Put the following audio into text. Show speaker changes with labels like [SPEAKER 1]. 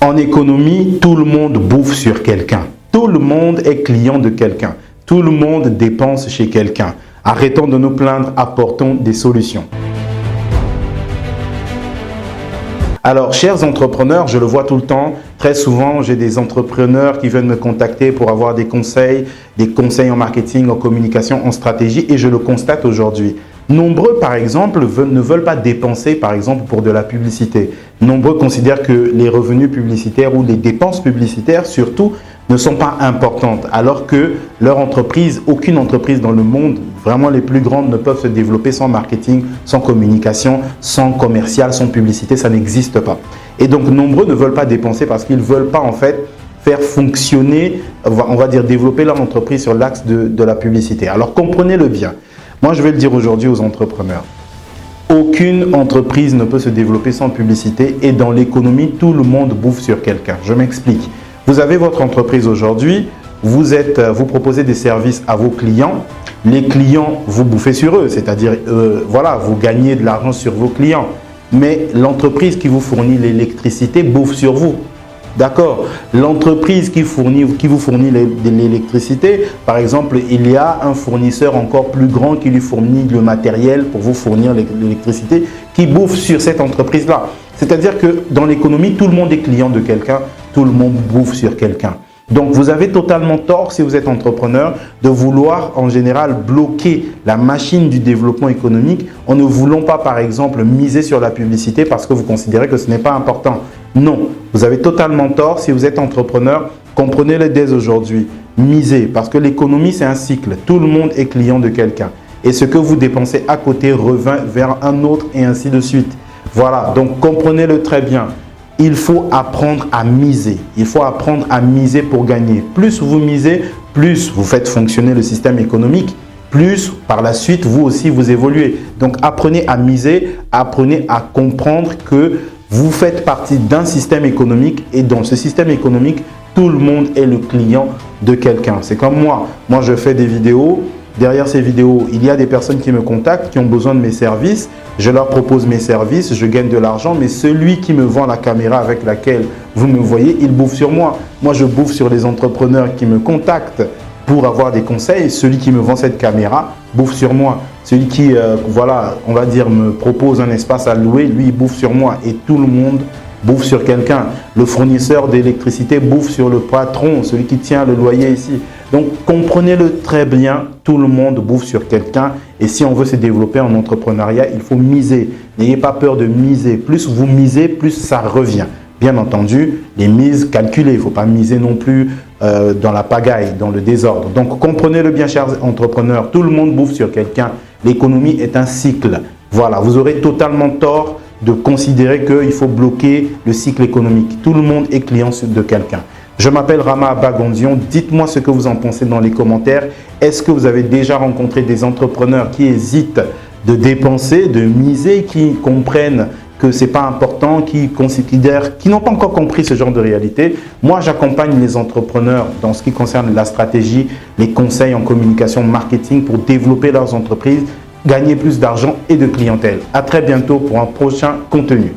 [SPEAKER 1] En économie, tout le monde bouffe sur quelqu'un. Tout le monde est client de quelqu'un. Tout le monde dépense chez quelqu'un. Arrêtons de nous plaindre, apportons des solutions. Alors, chers entrepreneurs, je le vois tout le temps, très souvent, j'ai des entrepreneurs qui viennent me contacter pour avoir des conseils en marketing, en communication, en stratégie, et je le constate aujourd'hui. Nombreux, par exemple, ne veulent pas dépenser, par exemple, pour de la publicité. Nombreux considèrent que les revenus publicitaires ou les dépenses publicitaires, surtout, ne sont pas importantes, alors que leur entreprise, aucune entreprise dans le monde, vraiment les plus grandes, ne peuvent se développer sans marketing, sans communication, sans commercial, sans publicité, ça n'existe pas. Et donc, nombreux ne veulent pas dépenser parce qu'ils ne veulent pas, en fait, faire fonctionner, on va dire, développer leur entreprise sur l'axe de la publicité. Alors, comprenez-le bien. Moi, je vais le dire aujourd'hui aux entrepreneurs. Aucune entreprise ne peut se développer sans publicité et dans l'économie, tout le monde bouffe sur quelqu'un. Je m'explique. Vous avez votre entreprise aujourd'hui, vous proposez des services à vos clients. Les clients, vous bouffez sur eux, c'est-à-dire, voilà, vous gagnez de l'argent sur vos clients. Mais l'entreprise qui vous fournit l'électricité bouffe sur vous. D'accord. L'entreprise qui vous fournit l'électricité, par exemple, il y a un fournisseur encore plus grand qui lui fournit le matériel pour vous fournir l'électricité, qui bouffe sur cette entreprise-là. C'est-à-dire que dans l'économie, tout le monde est client de quelqu'un, tout le monde bouffe sur quelqu'un. Donc, vous avez totalement tort, si vous êtes entrepreneur, de vouloir en général bloquer la machine du développement économique en ne voulant pas, par exemple, miser sur la publicité parce que vous considérez que ce n'est pas important. Non, vous avez totalement tort. Si vous êtes entrepreneur, comprenez-le dès aujourd'hui. Misez, parce que l'économie, c'est un cycle. Tout le monde est client de quelqu'un. Et ce que vous dépensez à côté revient vers un autre et ainsi de suite. Voilà, donc comprenez-le très bien. Il faut apprendre à miser. Il faut apprendre à miser pour gagner. Plus vous misez, plus vous faites fonctionner le système économique, plus par la suite, vous aussi, vous évoluez. Donc, apprenez à miser, apprenez à comprendre que vous faites partie d'un système économique et dans ce système économique, tout le monde est le client de quelqu'un. C'est comme moi. Moi, je fais des vidéos. Derrière ces vidéos, il y a des personnes qui me contactent, qui ont besoin de mes services. Je leur propose mes services, je gagne de l'argent, mais celui qui me vend la caméra avec laquelle vous me voyez, il bouffe sur moi. Moi, je bouffe sur les entrepreneurs qui me contactent pour avoir des conseils. Celui qui me vend cette caméra bouffe sur moi. Celui qui, voilà, on va dire, me propose un espace à louer, lui, il bouffe sur moi. Et tout le monde bouffe sur quelqu'un. Le fournisseur d'électricité bouffe sur le patron, celui qui tient le loyer ici. Donc, comprenez-le très bien, tout le monde bouffe sur quelqu'un. Et si on veut se développer en entrepreneuriat, il faut miser. N'ayez pas peur de miser. Plus vous misez, plus ça revient. Bien entendu, les mises calculées. Il ne faut pas miser non plus dans la pagaille, dans le désordre. Donc, comprenez-le bien, chers entrepreneurs. Tout le monde bouffe sur quelqu'un. L'économie est un cycle. Voilà, vous aurez totalement tort de considérer qu'il faut bloquer le cycle économique. Tout le monde est client de quelqu'un. Je m'appelle Rama Abagondion. Dites-moi ce que vous en pensez dans les commentaires. Est-ce que vous avez déjà rencontré des entrepreneurs qui hésitent de dépenser, de miser, qui comprennent que ce n'est pas important, qui n'ont pas encore compris ce genre de réalité? Moi, j'accompagne les entrepreneurs dans ce qui concerne la stratégie, les conseils en communication, marketing pour développer leurs entreprises, gagner plus d'argent et de clientèle. À très bientôt pour un prochain contenu.